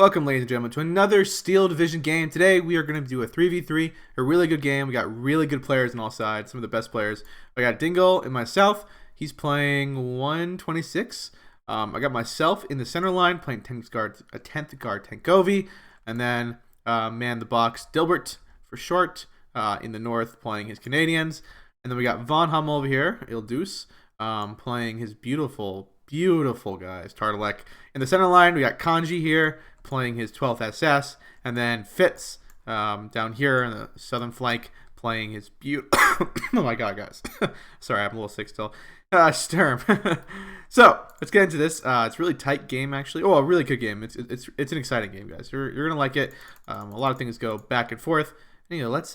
Welcome, ladies and gentlemen, to another Steel Division game. Today, we are going to do a 3v3, a really good game. We got really good players on all sides, some of the best players. I got Dingle and myself. He's playing 126. I got myself in the center line, playing 10th guard Tankovi. And then, man the box, Dilbert, for short, in the north, playing his Canadians. And then we got VonHummel over here, Ildeus, playing his beautiful guys, Tartalek. In the center line, we got Congie here, playing his 12th SS, and then Fitz down here in the southern flank, playing his oh my god, guys. Sorry, I'm a little sick still. Sturm. So, let's get into this. It's a really tight game, actually. Oh, a really good game. It's an exciting game, guys. You're going to like it. A lot of things go back and forth. Anyway, let's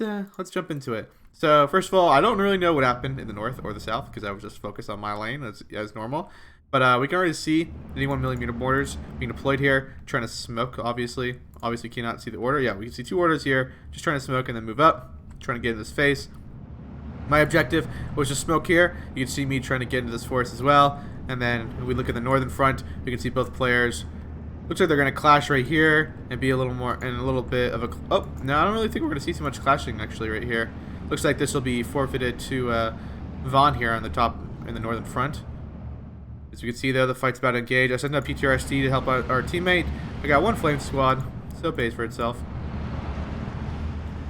jump into it. So, first of all, I don't really know what happened in the north or the south, because I was just focused on my lane as normal. But we can already see 81mm mortars being deployed here, trying to smoke, obviously. Obviously, cannot see the order. Yeah, we can see 2 orders here, just trying to smoke and then move up, trying to get in this face. My objective was to smoke here. You can see me trying to get into this forest as well. And then when we look at the northern front, we can see both players. Looks like they're going to clash right here and be a little more, and a little bit of a... Oh, no, I don't really think we're going to see too much clashing, actually, right here. Looks like this will be forfeited to Von here on the top in the northern front. As you can see, though, the fight's about to engage. I sent out PTRSD to help out our teammate. I got 1 flame squad, so it pays for itself.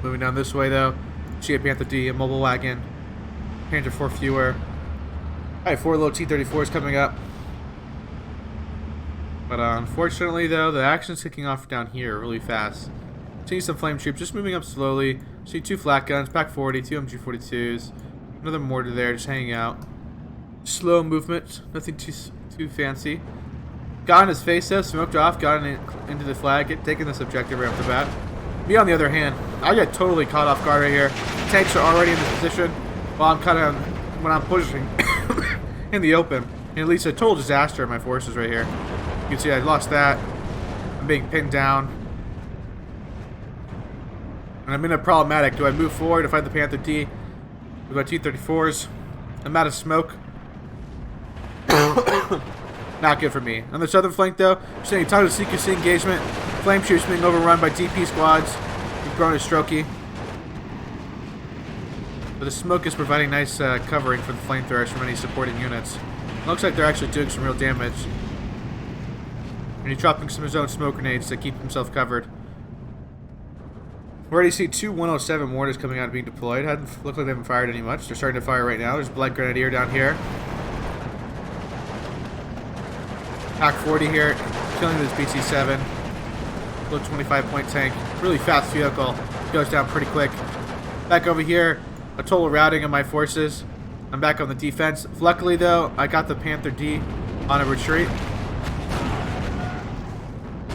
Moving down this way, though. Chia Panther D, a mobile wagon. Panther 4 fewer. Alright, 4 little T-34s coming up. But unfortunately, though, the action's kicking off down here really fast. Seeing some flame troops just moving up slowly. See 2 flat guns, Pack 40, 2 MG42s. Another mortar there, just hanging out. Slow movement, nothing too fancy. Got in his face though, smoked off, got into the flag, taking this objective right off the bat. Me on the other hand, I get totally caught off guard right here. Tanks are already in this position while I'm kind of, when I'm pushing in the open. And it leads to a total disaster in my forces right here. You can see I lost that. I'm being pinned down. And I'm in a problematic. Do I move forward to fight the Panther D with my T-34s? I'm out of smoke. Not good for me. On the southern flank, though, we're seeing a ton of CQC engagement. Flame troops being overrun by DP squads. We've grown a strokey. But the smoke is providing nice covering for the flamethrowers from any supporting units. Looks like they're actually doing some real damage. And he's dropping some of his own smoke grenades to keep himself covered. We already see 2 107 mortars coming out and being deployed. Look like they haven't fired any much. They're starting to fire right now. There's Black Grenadier down here. Pack 40 here, killing this BT-7. Little 25-point tank. Really fast vehicle. Goes down pretty quick. Back over here, a total routing of my forces. I'm back on the defense. Luckily, though, I got the Panther D on a retreat.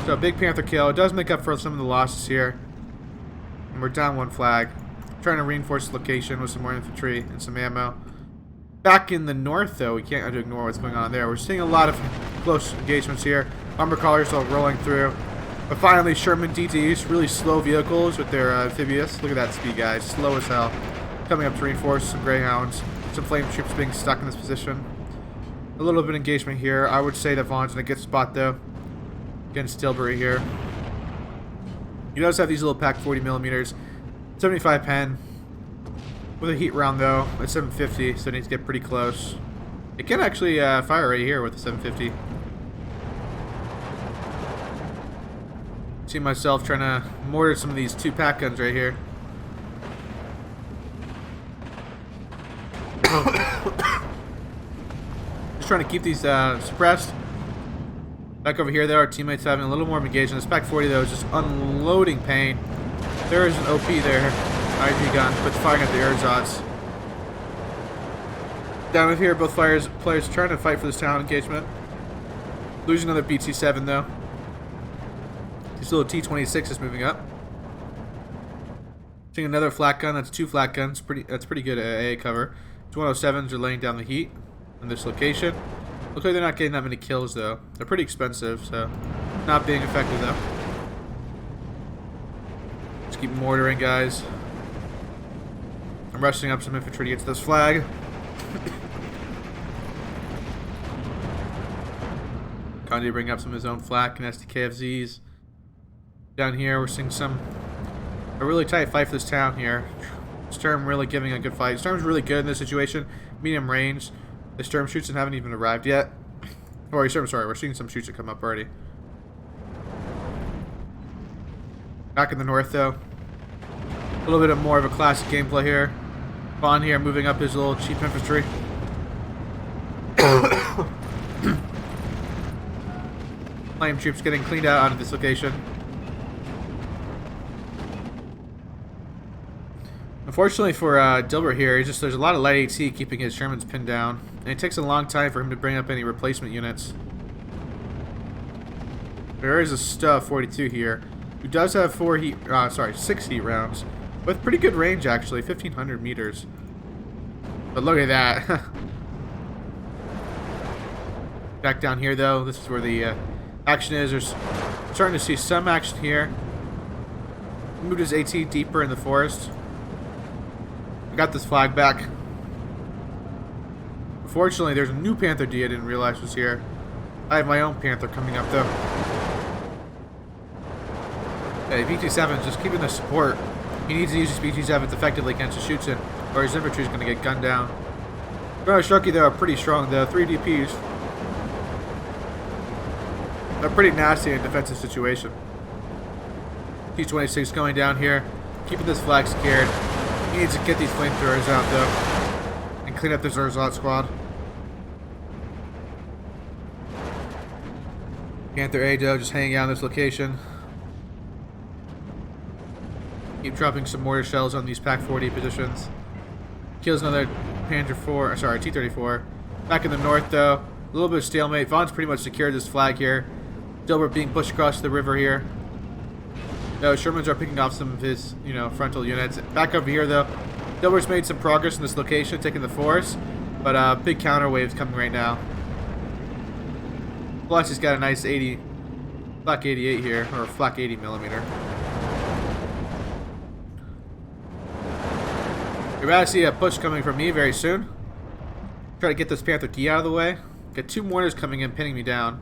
So a big Panther kill. It does make up for some of the losses here. And we're down 1 flag. Trying to reinforce the location with some more infantry and some ammo. Back in the north, though, we can't ignore what's going on there. We're seeing a lot of close engagements here. Armor collars still rolling through. But finally, Sherman DTs, really slow vehicles with their amphibious. Look at that speed, guys. Slow as hell. Coming up to reinforce some Greyhounds. Some flame troops being stuck in this position. A little bit of engagement here. I would say that Vaughn's in a good spot, though. Against Dilbert here. You notice I have these little Pack 40mm. 75 pen. With a heat round, though, at 750, so it needs to get pretty close. It can actually fire right here with the 750. See myself trying to mortar some of these 2 pack guns right here. Just trying to keep these suppressed. Back over here, though, our teammates having a little more engagement. This Pack 40, though, is just unloading pain. There is an OP there. IG gun, but firing at the Erzats. Down with here, both players trying to fight for this town engagement. Losing another BT-7 though. This little T-26 is moving up. Seeing another flat gun. That's 2 flat guns. That's pretty good AA cover. 107s are laying down the heat in this location. Looks like they're not getting that many kills though. They're pretty expensive, so not being effective though. Just keep mortaring, guys. I'm rushing up some infantry to get to this flag. Congie bring up some of his own flak and SDKFZs. Down here, we're seeing a really tight fight for this town here. Sturm really giving a good fight. Sturm's really good in this situation. Medium range. The Sturm shoots haven't even arrived yet. Or Sturm, sorry, we're seeing some shoots that come up already. Back in the north, though. A little bit more of a classic gameplay here. Von here moving up his little cheap infantry. Flame troops getting cleaned out of this location. Unfortunately for Dilbert here, there's a lot of light AT keeping his Shermans pinned down, and it takes a long time for him to bring up any replacement units. There is a Stuff 42 here, who does have 6 heat rounds, with pretty good range actually, 1,500 meters. But look at that. Back down here though, this is where the action is. There's starting to see some action here. Moved his AT deeper in the forest. I got this flag back. Unfortunately, there's a new Panther D I didn't realize was here. I have my own Panther coming up though. Okay, BT-7 is just keeping the support. He needs to use his BT-7s effectively against the shoots in, or his infantry is going to get gunned down. Shucky though are pretty strong though. 3 DPs. They're pretty nasty in a defensive situation. T-26 going down here, keeping this flag secured. He needs to get these flamethrowers out though, and clean up this Urzot squad. Panther A though just hanging out in this location. Keep dropping some mortar shells on these Pack 40 positions. Kills another T-34. Back in the north though, a little bit of stalemate. Von's pretty much secured this flag here. Dilbert being pushed across the river here. No, Shermans are picking off some of his, frontal units. Back over here though, Dilbert's made some progress in this location, taking the forest, but big counter waves coming right now. Plus he's got a nice flak 88 here, or flak 80 millimeter. You're about to see a push coming from me very soon. Try to get this Panther D out of the way. Got 2 mortars coming in, pinning me down.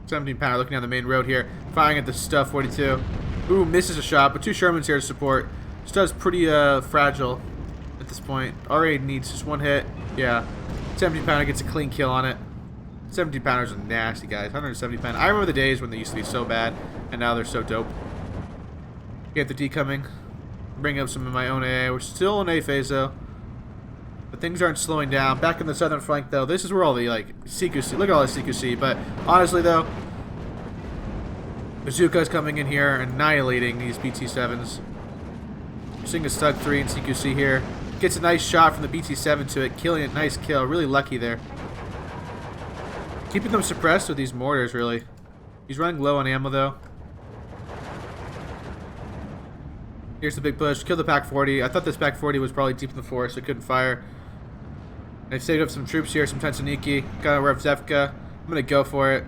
17 pounder looking down the main road here, firing at the Stuff 42. Ooh, misses a shot, but 2 Shermans here to support. Stuff's pretty fragile at this point. Already needs just 1 hit. Yeah, 17 pounder gets a clean kill on it. 17 pounders are nasty, guys. 170 pounder. I remember the days when they used to be so bad, and now they're so dope. Get the D coming. Bring up some of my own AA. We're still in A phase though, but things aren't slowing down. Back in the southern flank though, this is where all the CQC. Look at all the CQC. But honestly though, Bazooka's coming in here, annihilating these BT-7s. We're seeing a Stug 3 in CQC here. Gets a nice shot from the BT-7 to it, killing it. Nice kill. Really lucky there. Keeping them suppressed with these mortars, really. He's running low on ammo though. Here's the big push. Kill the Pack 40. I thought this Pack 40 was probably deep in the forest, so it couldn't fire. I've saved up some troops here, some Tensaniki. Got a Revzevka. I'm going to go for it.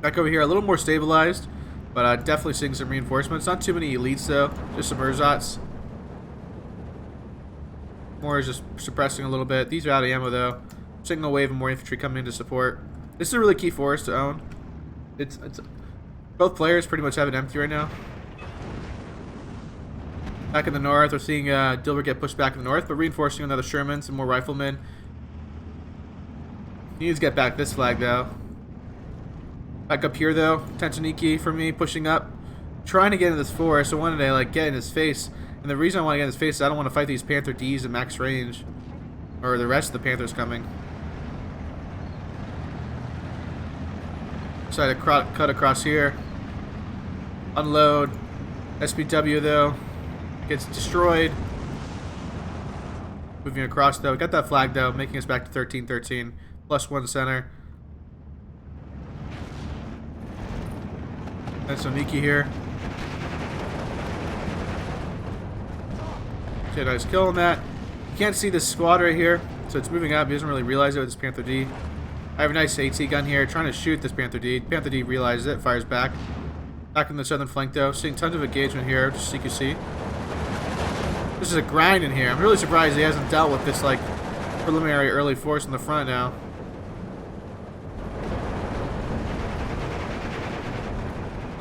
Back over here, a little more stabilized, but definitely seeing some reinforcements. Not too many elites, though. Just some Urzots. More is just suppressing a little bit. These are out of ammo, though. Seeing a wave of more infantry coming in to support. This is a really key forest to own. It's both players pretty much have it empty right now. Back in the north, we're seeing Dilbert get pushed back in the north, but reinforcing another Sherman, some more riflemen. He needs to get back this flag, though. Back up here, though, Tensaniki for me, pushing up. Trying to get into this forest, I wanted to get in his face. And the reason I want to get in his face is I don't want to fight these Panther Ds at max range. Or the rest of the Panthers coming. Decided to cut across here. Unload. SPW though gets destroyed. Moving across though. Got that flag though, making us back to 13-13. +1 center. That's Soniki here. Okay, nice kill on that. You can't see this squad right here, so it's moving up. He doesn't really realize it with this Panther D. I have a nice AT gun here, trying to shoot this Panther D. Panther D realizes it, fires back. Back in the southern flank though, seeing tons of engagement here, just CQC. This is a grind in here. I'm really surprised he hasn't dealt with this preliminary early force in the front now.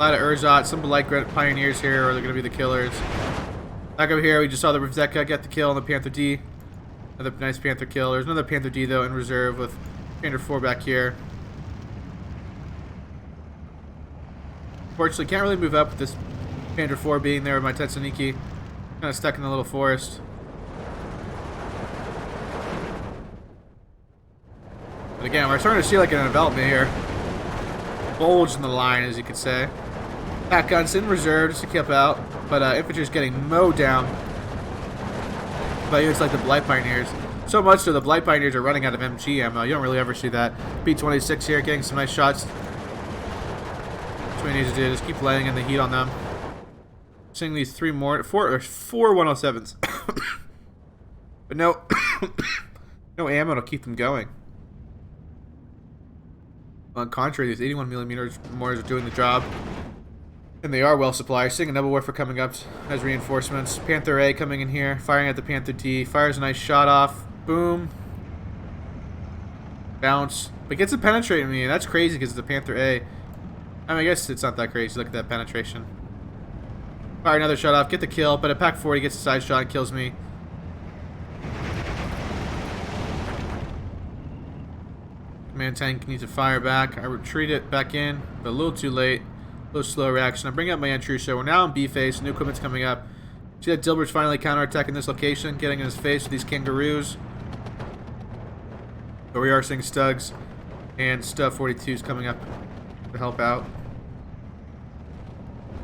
A lot of Urzot, some light pioneers here, or they're going to be the killers. Back over here, we just saw the Rivzeka get the kill on the Panther D. Another nice Panther kill. There's another Panther D, though, in reserve with Panther 4 back here. Unfortunately, can't really move up with this Panther 4 being there with my Tetsuniki. Kind of stuck in the little forest. But again, we're starting to see like an development here. Bulge in the line, as you could say. Pack guns in reserve just to keep out, but infantry is getting mowed down by units like the Blight Pioneers. So much so the Blight Pioneers are running out of MG ammo. You don't really ever see that. B-26 here getting some nice shots. That's what we need to do, just keep laying in the heat on them. Seeing these four 107s. But no, no ammo to keep them going. On the contrary, these 81mm mortars are doing the job. And they are well supplied. Seeing a Nebel Warfare coming up as reinforcements. Panther A coming in here, firing at the Panther D. Fires a nice shot off. Boom. Bounce. But gets it penetrating me, and that's crazy because it's a Panther A. I mean, I guess it's not that crazy. Look at that penetration. Fire another shot off, get the kill, but a Pack 40 gets a side shot and kills me. Command tank needs to fire back. I retreat it back in, but a little too late. A little slow reaction. I bring up my entry, so we're now in B phase. New equipment's coming up. See that Dilbert's finally counterattacking this location, getting in his face with these kangaroos. But we are seeing Stugs and Stuff 42s coming up to help out.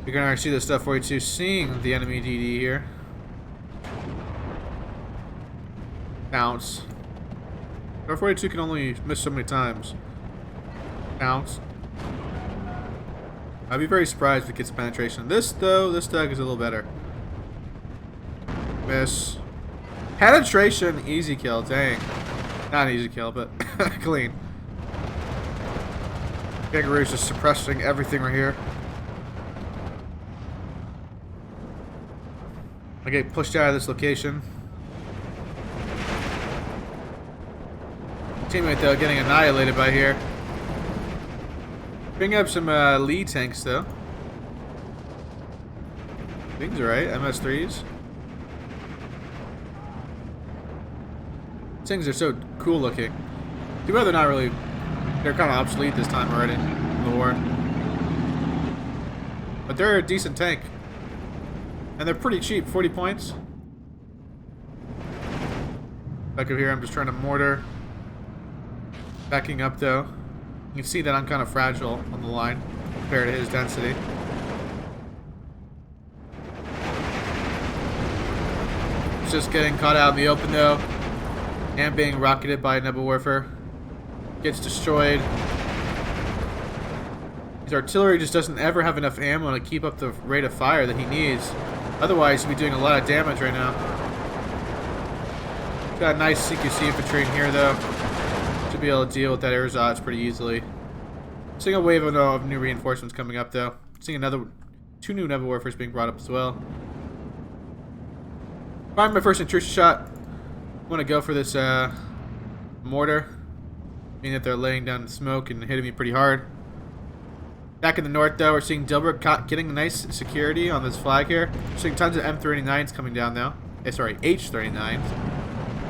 You're going to see the Stuff 42 seeing the enemy DD here. Bounce. Stuff 42 can only miss so many times. Bounce. I'd be very surprised if it gets penetration. This, though, this Stug is a little better. Miss. Penetration, easy kill, dang. Not an easy kill, but clean. Kangaroo's just suppressing everything right here. I get pushed out of this location. Teammate, though, getting annihilated by here. Bring up some lead tanks, though. Things are right. MS3s. These things are so cool looking. Too bad they're not really... They're kind of obsolete this time already in the war. But they're a decent tank. And they're pretty cheap. 40 points. Back over here, I'm just trying to mortar. Backing up, though. You can see that I'm kind of fragile on the line compared to his density. It's just getting caught out in the open, though. And being rocketed by Nebel Warfare. Gets destroyed. His artillery just doesn't ever have enough ammo to keep up the rate of fire that he needs. Otherwise, he'd be doing a lot of damage right now. Got a nice CQC infantry in here, though. Should be able to deal with that Urzot pretty easily. Seeing a wave of new reinforcements coming up, though. Seeing two new Nebel Warfares being brought up as well. Find my first attrition shot. I want to go for this mortar. Meaning that they're laying down smoke and hitting me pretty hard. Back in the north, though, we're seeing Dilbert getting nice security on this flag here. We're seeing tons of M39s coming down now. Sorry, H39s.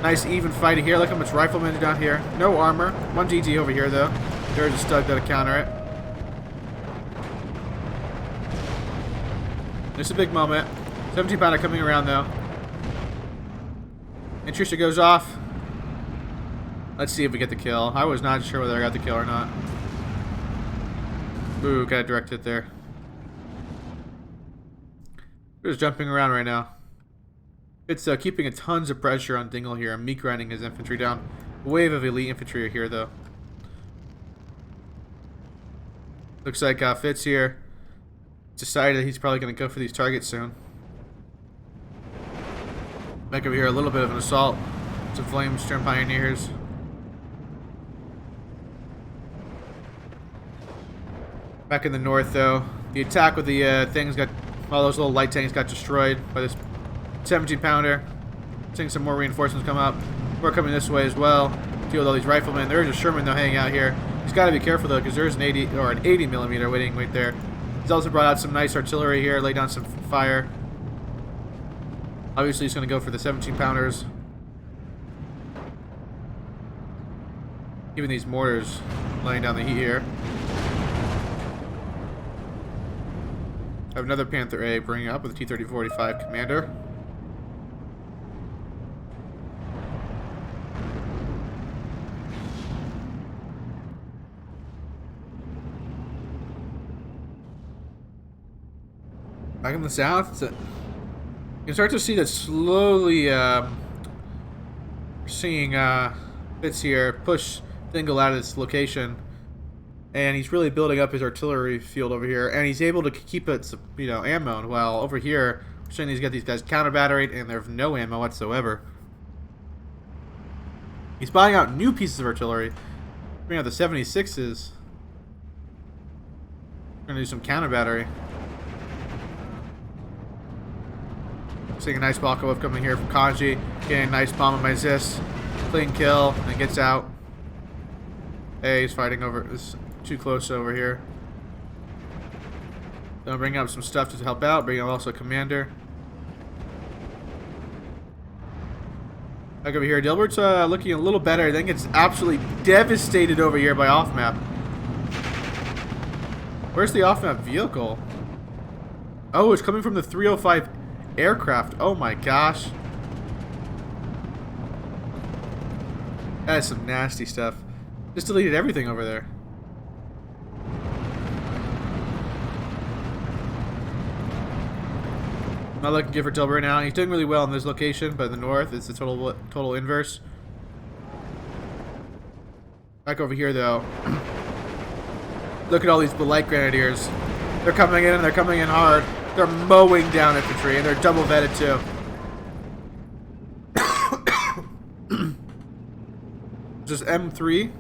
Nice even fighting here. Look how much riflemen are down here. No armor. One GG over here, though. There's a Stug that'll counter it. There's a big moment. 17 pounder coming around, though. Intruder goes off. Let's see if we get the kill. I was not sure whether I got the kill or not. Ooh, got a direct hit there. We're just jumping around right now. It's keeping a tons of pressure on Dingle here. I'm meat grinding his infantry down. A wave of elite infantry are here, though. Looks like Fitz here decided that he's probably going to go for these targets soon. Back over here, a little bit of an assault. Some Flamestream Pioneers. Back in the north, though, the attack with the things got... All those little light tanks got destroyed by this 17 pounder. Seeing some more reinforcements come up. We're coming this way as well. Deal with all these riflemen. There's a Sherman, though, hanging out here. He's got to be careful, though, because there's an 80 millimeter waiting right there. He's also brought out some nice artillery here, laid down some fire. Obviously, he's going to go for the 17-pounders. Even these mortars laying down the heat here. I have another Panther A bringing up with the T-3045 Commander. Back in the south, you can start to see that slowly. Seeing Fitz here push Dingle out of this location, and he's really building up his artillery field over here, and he's able to keep it, ammo. While over here, we're seeing he's got these guys counter batteried, and they have no ammo whatsoever. He's buying out new pieces of artillery, bringing out the 76s. We're gonna do some counter battery. Seeing a nice Mogilev coming here from Congie. Getting a nice bomb on my Zis. Clean kill. And gets out. Hey, he's fighting over. It's too close over here. Gonna bring up some stuff to help out. Bring up also a commander. Back over here. Dilbert's looking a little better. I think it's absolutely devastated over here by off-map. Where's the off-map vehicle? Oh, it's coming from the 305 aircraft. Oh my gosh. That is some nasty stuff. Just deleted everything over there. Not looking good for Dilbert now. He's doing really well in this location, but in the north, it's the total inverse. Back over here, though. Look at all these light grenadiers. They're coming in, and they're coming in hard. They're mowing down infantry, and they're double vetted too. Just M3.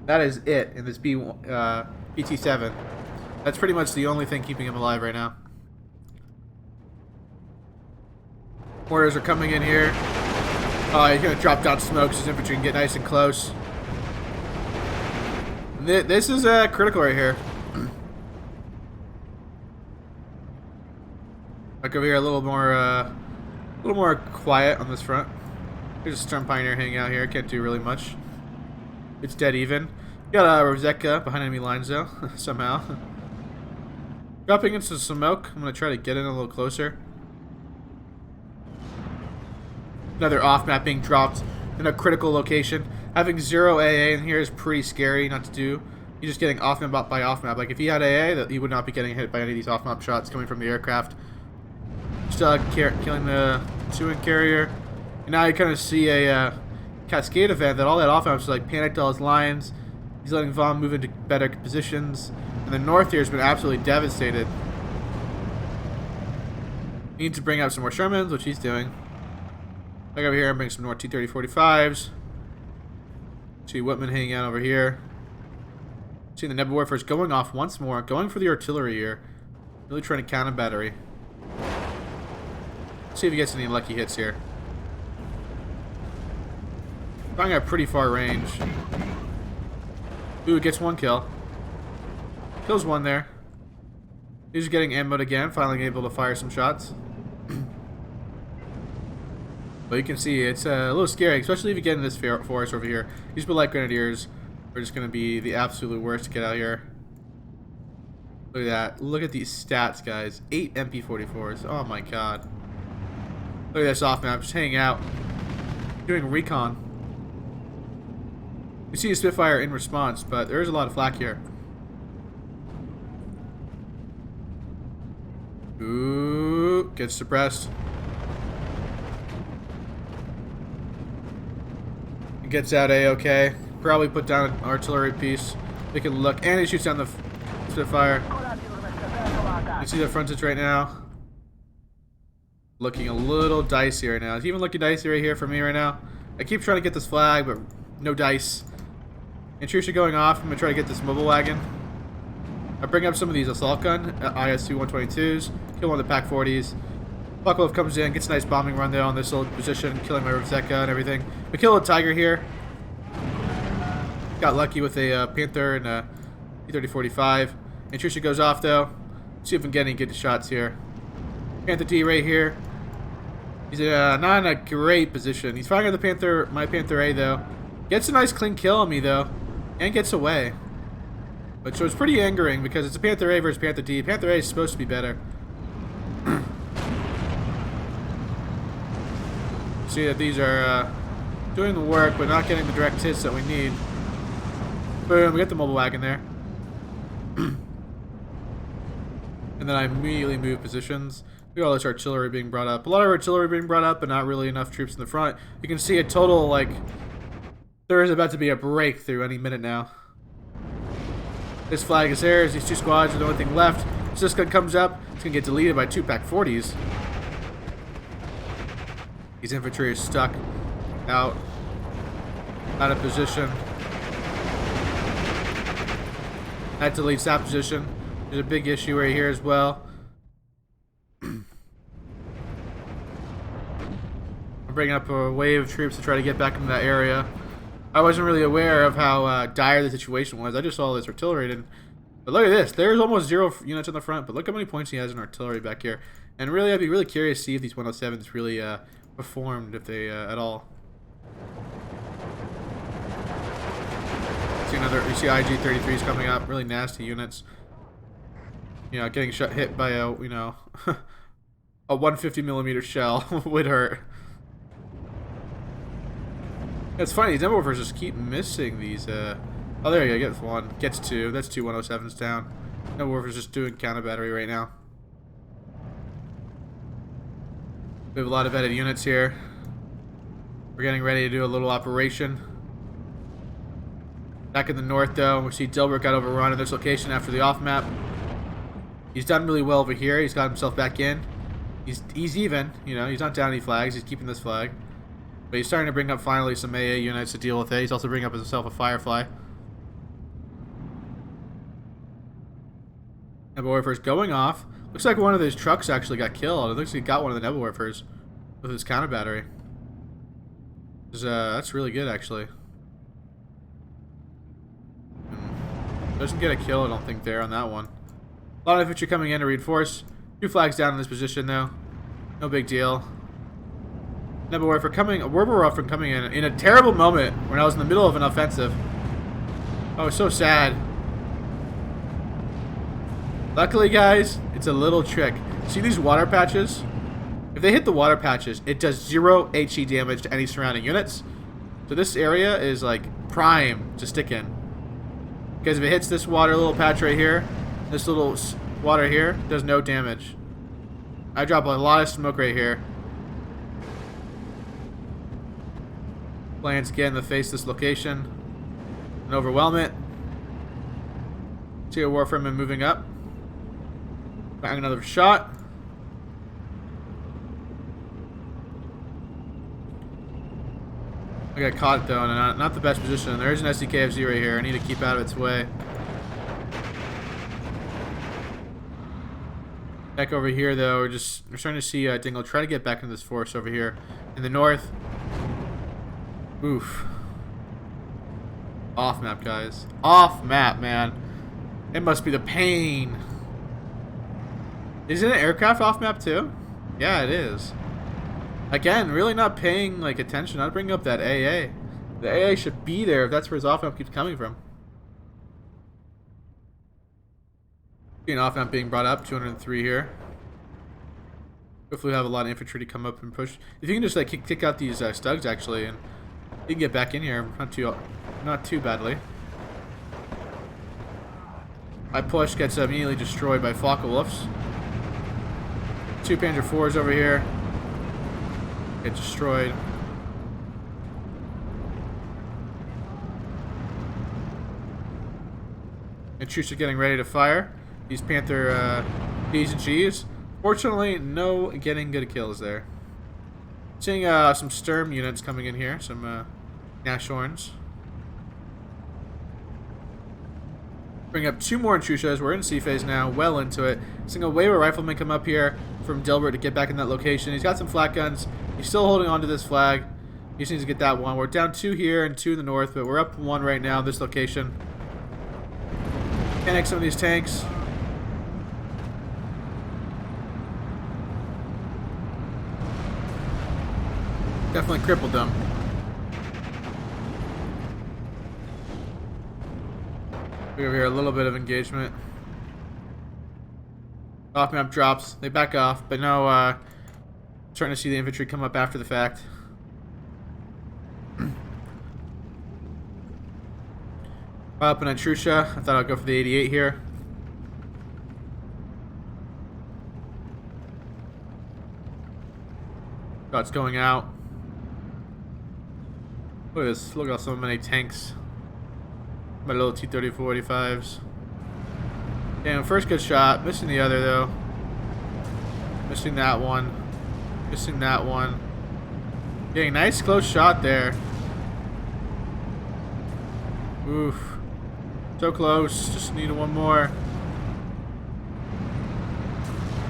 That is it in this PT7. That's pretty much the only thing keeping him alive right now. Mortars are coming in here. Oh, he's gonna drop down smokes. His infantry can get nice and close. This is critical right here. Back over here, a little more quiet on this front. There's a Storm Pioneer hanging out here. Can't do really much. It's dead even. Got a Rosetta behind enemy lines though, somehow. Dropping into some smoke. I'm gonna try to get in a little closer. Another off-map being dropped in a critical location. Having 0 AA in here is pretty scary not to do. He's just getting off-map by off-map. Like if he had AA, he would not be getting hit by any of these off-map shots coming from the aircraft. Still killing the 2-in carrier. And now you kind of see a cascade event that all that off-maps like panicked all his lines. He's letting Von move into better positions. And the north here has been absolutely devastated. He needs to bring out some more Shermans, which he's doing. Back over here, I'm bringing some more T-3045s. See Whitman hanging out over here. See the Nebula Warfare is going off once more. Going for the artillery here. Really trying to counter battery. See if he gets any lucky hits here. Firing at pretty far range. Ooh, gets one kill. Kills one there. He's getting ammoed again, finally able to fire some shots. But you can see it's a little scary, especially if you get in this forest over here. These light grenadiers are just going to be the absolute worst to get out here. Look at that. Look at these stats, guys. 8 MP44s. Oh my god. Look at this off map, just hanging out. Doing recon. You see a Spitfire in response, but there is a lot of flak here. Ooh, gets suppressed. Gets out A-okay. Probably put down an artillery piece. They can look, and he shoots down the Spitfire. You see the frontage right now. Looking a little dicey right now. It's even looking dicey right here for me right now. I keep trying to get this flag, but no dice. Intrusion going off. I'm going to try to get this mobile wagon. I bring up some of these assault gun, IS-2 122s. Kill one of the PaK 40s. Mogilev comes in, gets a nice bombing run there on this little position, killing my Rosetta and everything. We kill a Tiger here. Got lucky with a Panther and a T-3045. Intrusion goes off though. See if we can get any good shots here. Panther D right here. He's not in a great position. He's firing at the Panther, my Panther A though. Gets a nice clean kill on me though, and gets away. But so it's pretty angering because it's a Panther A versus Panther D. Panther A is supposed to be better. See that these are doing the work, but not getting the direct hits that we need. Boom, we get the mobile wagon there. And then I immediately move positions. We got all this artillery being brought up. A lot of artillery being brought up, but not really enough troops in the front. You can see a total, like, there is about to be a breakthrough any minute now. This flag is theirs. These two squads are the only thing left. So this gun comes up. It's going to get deleted by 2-pack 40s. These infantry are stuck out of position. That deletes that position. There's a big issue right here as well. I'm bringing up a wave of troops to try to get back into that area. I wasn't really aware of how dire the situation was. I just saw this artillery. But look at this. There's almost 0 units in the front. But look how many points he has in artillery back here. And really, I'd be really curious to see if these 107s really performed, if they at all. See you see IG-33s coming up. Really nasty units. You know, getting hit by a, you know, a 150mm shell would hurt. It's funny, these Dilbert just keep missing these, oh, there you go, gets one. Gets two. That's two 107s down. Dilbert just doing counter battery right now. We have a lot of added units here. We're getting ready to do a little operation. Back in the north, though, we see Dilbert got overrun in this location after the off-map. He's done really well over here. He's got himself back in. He's even, you know, he's not down any flags. He's keeping this flag. But he's starting to bring up finally some AA units to deal with it. He's also bringing up himself a Firefly. Nebelwerfer's going off. Looks like one of his trucks actually got killed. It looks like he got one of the Nebelwerfers with his counter battery. That's really good, actually. Doesn't get a kill, I don't think, there on that one. A lot of infantry coming in to reinforce. 2 flags down in this position, though. No big deal. Nebelwerfer coming in a terrible moment when I was in the middle of an offensive. Oh, so sad. Luckily, guys, it's a little trick. See these water patches? If they hit the water patches, it does 0 HE damage to any surrounding units. So this area is like prime to stick in. Because if it hits this water little patch right here, this little water here, does no damage. I drop a lot of smoke right here. Plans again to face this location and overwhelm it. See a Warframeman moving up. Bang another shot. I got caught though, and not the best position. There's an SDKFZ right here. I need to keep out of its way. Back over here though, we're starting to see Dingle try to get back into this force over here in the north. Oof. Off map, guys. Off map, man. It must be the pain. Is it an aircraft off map too? Yeah, it is. Again, really not paying like attention. I'd bring up that AA. The AA should be there if that's where his off map keeps coming from. See an off map being brought up, 203 here. Hopefully we have a lot of infantry to come up and push. If you can just like kick out these stugs actually, and you can get back in here, not too badly. My push gets immediately destroyed by Focke-Wulfs. 2 Panzer IVs over here. Get destroyed. And troops are getting ready to fire. These Panther D's and G's. Fortunately, no getting good kills there. Seeing some Sturm units coming in here. Some Nashorns. Bring up 2 more Intrusas. We're in C phase now, well into it. Seeing a wave of riflemen come up here from Dilbert to get back in that location. He's got some flat guns. He's still holding on to this flag. He just needs to get that one. We're down 2 here and 2 in the north, but we're up 1 right now, this location. Panic some of these tanks. Definitely crippled them. We over here a little bit of engagement. Off map drops. They back off, but no, starting to see the infantry come up after the fact. Up in Atrusha. I thought I'd go for the 88 here. Shots going out. Look at this. Look at so many tanks. My little T-34-85s. Damn, first good shot. Missing the other, though. Missing that one. Missing that one. Getting nice close shot there. Oof. So close. Just need one more.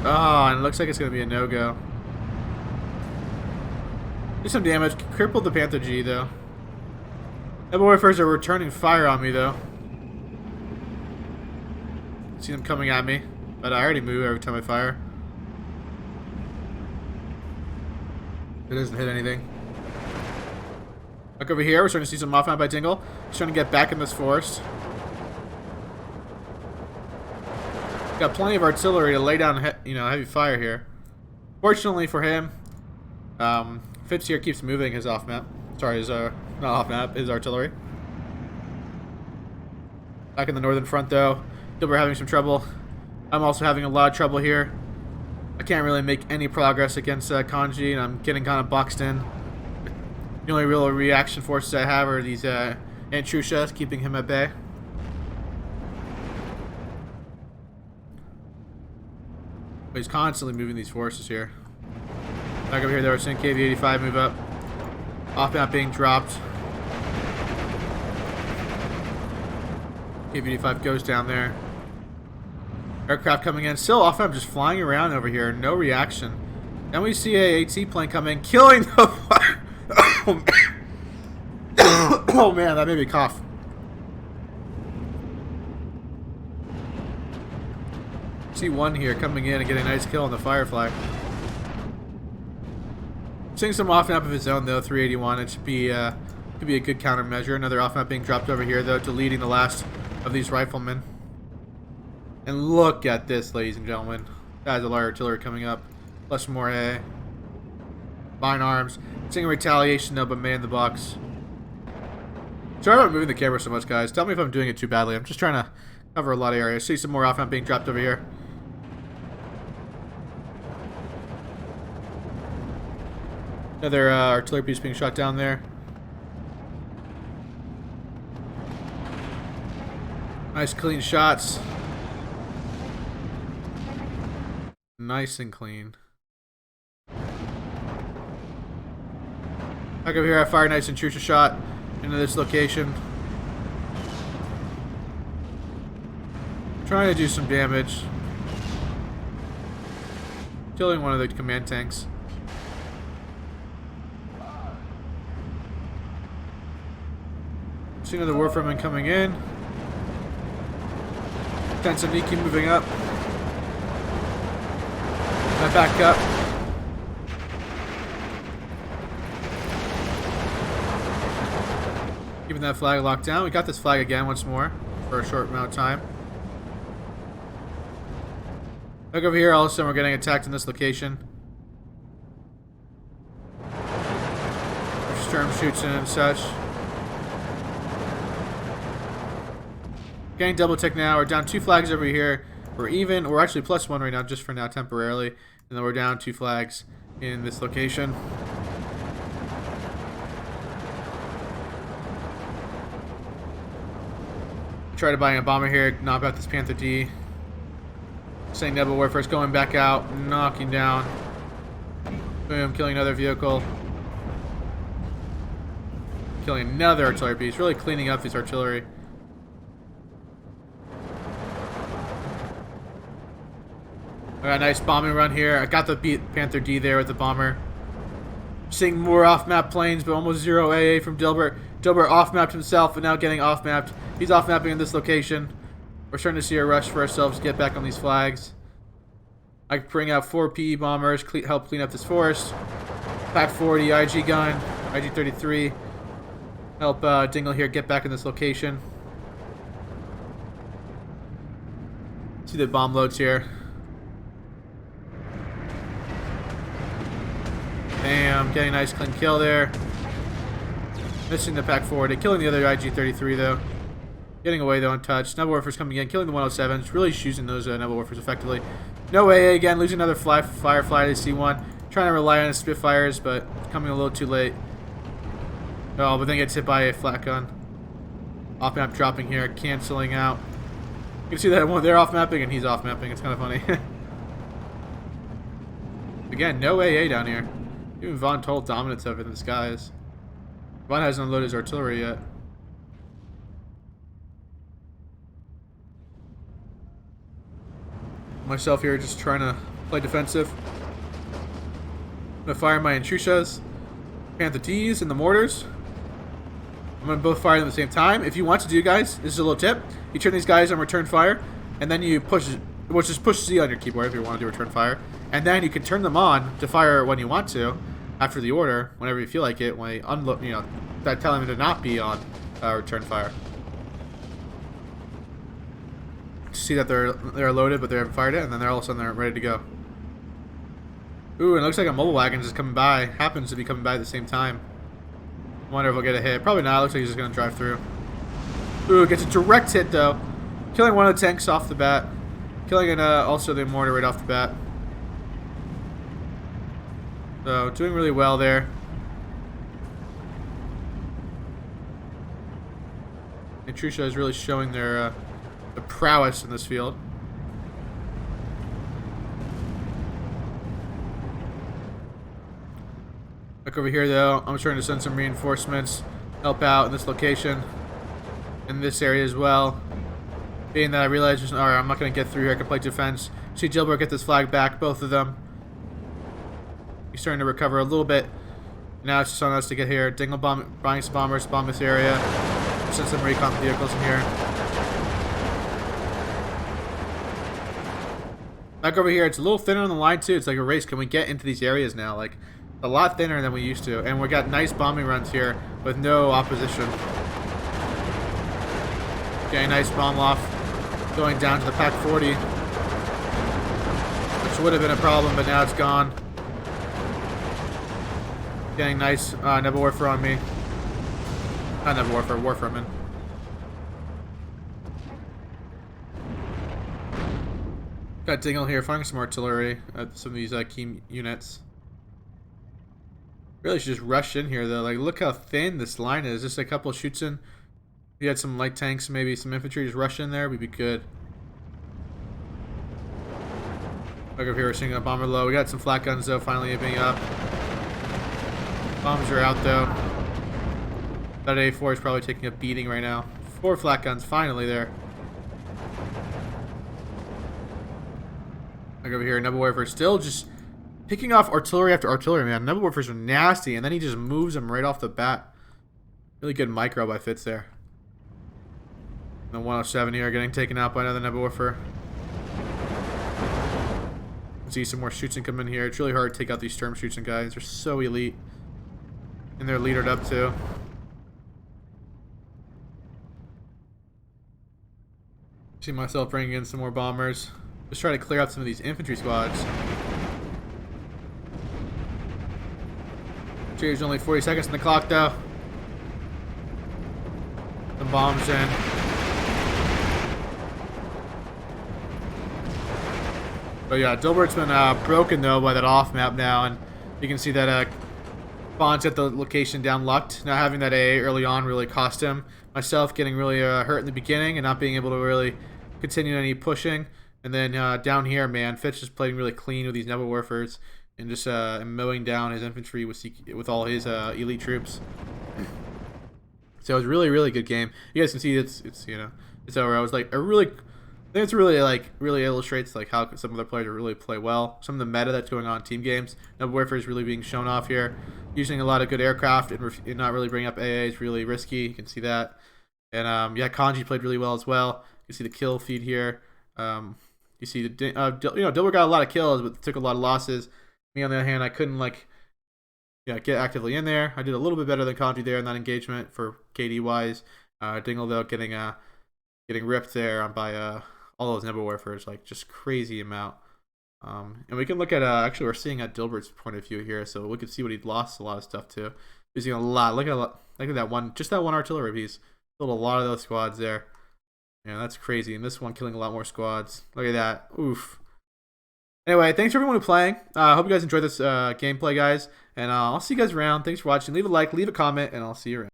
Oh, and it looks like it's going to be a no-go. Do some damage. Crippled the Panther G, though. Rebel Warfares are returning fire on me, though. See them coming at me, but I already move every time I fire. It doesn't hit anything. Look over here. We're starting to see some off-map by Dingle. He's trying to get back in this forest. Got plenty of artillery to lay down, heavy fire here. Fortunately for him, Fitz here keeps moving his off-map. Sorry, his not off-map, his artillery. Back in the northern front, though, Dilbert having some trouble. I'm also having a lot of trouble here. I can't really make any progress against Congie, and I'm getting kind of boxed in. The only real reaction forces I have are these Antrushas, keeping him at bay. But he's constantly moving these forces here. Back over here, they were seeing KV-85 move up. Off-map being dropped. KV-85 goes down there. Aircraft coming in. Still off-map just flying around over here. No reaction. Then we see a AT plane come in, killing the fire. Oh, man. Oh, man, that made me cough. See one here coming in and getting a nice kill on the Firefly. Seeing some off-map of his own, though, 381. It should be could be a good countermeasure. Another off-map being dropped over here, though, deleting the last of these riflemen. And look at this, ladies and gentlemen. That is a lot of artillery coming up. Plus more A. Mine arms. Seeing a retaliation, though, but man the box. Sorry about moving the camera so much, guys. Tell me if I'm doing it too badly. I'm just trying to cover a lot of areas. See some more off-map being dropped over here. Another artillery piece being shot down there. Nice clean shots. Nice and clean. Back over here, I fired a nice intrusive shot into this location. Trying to do some damage. Killing one of the command tanks. See another warframe coming in. Tensaniki moving up. I back up. Keeping that flag locked down. We got this flag again once more for a short amount of time. Look over here, all of a sudden we're getting attacked in this location. Sturm shoots in and such. Getting double tick now. We're down 2 flags over here. We're actually +1 right now, just for now, temporarily. And then we're down 2 flags in this location. Try to buy a bomber here, knock out this Panther D. Saying Nebel Warfare's going back out, knocking down. Boom, killing another vehicle. Killing another artillery piece, really cleaning up this artillery. I got a nice bombing run here. I got the Panther D there with the bomber. Seeing more off-map planes, but almost 0 AA from Dilbert. Dilbert off-mapped himself, but now getting off-mapped. He's off-mapping in this location. We're starting to see a rush for ourselves to get back on these flags. I can bring out 4 PE bombers, help clean up this forest. Pack 40, IG gun, IG 33. Help Dingle here get back in this location. See the bomb loads here. Bam, getting a nice clean kill there. Missing the Pack 40, killing the other IG 33 though. Getting away though untouched. Nebel Warfers coming in, killing the 107s. Really using those Nebel Warfers effectively. No AA again, losing another Firefly to C1. Trying to rely on his Spitfires, but coming a little too late. Oh, but then gets hit by a flat gun. Off map dropping here, canceling out. You can see that one, they're off mapping and he's off mapping. It's kind of funny. Again, no AA down here. Even Von total dominance over the skies. Von hasn't unloaded his artillery yet. Myself here just trying to play defensive. I'm gonna fire my Intrusas, Panther T's, and the mortars. I'm gonna both fire them at the same time. If you want to do, guys, this is a little tip. You turn these guys on return fire, and then you push, well, just push Z on your keyboard if you want to do return fire, and then you can turn them on to fire when you want to, after the order, whenever you feel like it. When you unload, you know, that telling them to not be on return fire. See that they're loaded, but they haven't fired it, and then they're all of a sudden they're ready to go. Ooh, and it looks like a mobile wagon is coming by. Happens to be coming by at the same time. Wonder if we'll get a hit. Probably not. Looks like he's just gonna drive through. Ooh, gets a direct hit though, killing one of the tanks off the bat, killing also the mortar right off the bat. So doing really well there. Intrusha is really showing their prowess in this field. Back over here though, I'm trying to send some reinforcements, help out in this location, in this area as well. Being that I realize, alright, I'm not going to get through here, I can play defense. See Dilbert get this flag back, both of them. He's starting to recover a little bit. Now it's just on us to get here. Dingle buying some bombers, bomb this area. Send some recon vehicles in here. Back over here, it's a little thinner on the line too. It's like a race. Can we get into these areas now? Like, a lot thinner than we used to. And we got nice bombing runs here with no opposition. Okay, nice bomb off. Going down to the Pack 40. Which would have been a problem, but now it's gone. Getting nice Nebel Warfare on me. Not Nebel Warfare, Warfremen. Got Dingle here, finding some artillery at some of these key units. Really should just rush in here though. Like, look how thin this line is. Just a couple of shoots in. If you had some light tanks, maybe some infantry, just rush in there, we'd be good. Look over here, we're seeing a bomber low. We got some flat guns though, finally being up. Bombs are out though. That A4 is probably taking a beating right now. 4 flat guns finally there. Look over here, Nebel Warfare still just picking off artillery after artillery, man. Nebel Warfares are nasty, and then he just moves them right off the bat. Really good micro by Fitz there. And the 107 here getting taken out by another Nebel Warfare. See some more shoots come in here. It's really hard to take out these Sturm shoots guys. They're so elite. And they're leadered up too. See myself bringing in some more bombers. Just try to clear out some of these infantry squads. There's only 40 seconds on the clock though. The bombs in. But yeah, Dilbert's been broken though by that off map now, and you can see that Bond's at the location down lucked. Not having that AA early on really cost him. Myself getting really hurt in the beginning and not being able to really continue any pushing. And then down here, man, Fitz just playing really clean with these Nebel Warfares and just mowing down his infantry with all his elite troops. So it was really, really good game. You guys can see it's you know, it's over. I was like, I think it's really illustrates like how some of the players really play well. Some of the meta that's going on in team games. Nebel Warfare is really being shown off here. Using a lot of good aircraft and not really bringing up AA is really risky. You can see that. And yeah, Congie played really well as well. You see the kill feed here. You see the Dilbert got a lot of kills, but took a lot of losses. Me on the other hand, I couldn't get actively in there. I did a little bit better than Congie there in that engagement for KD wise. Dingle though getting ripped there by all those Nebel Warfares, like just crazy amount. And we can look at actually we're seeing at Dilbert's point of view here, so we can see what he lost a lot of stuff to. Using a lot. Look at that one, just that one artillery piece. Killed a lot of those squads there. Yeah, that's crazy. And this one killing a lot more squads. Look at that. Oof. Anyway, thanks for everyone who's playing. I hope you guys enjoyed this gameplay, guys. And I'll see you guys around. Thanks for watching. Leave a like, leave a comment, and I'll see you around.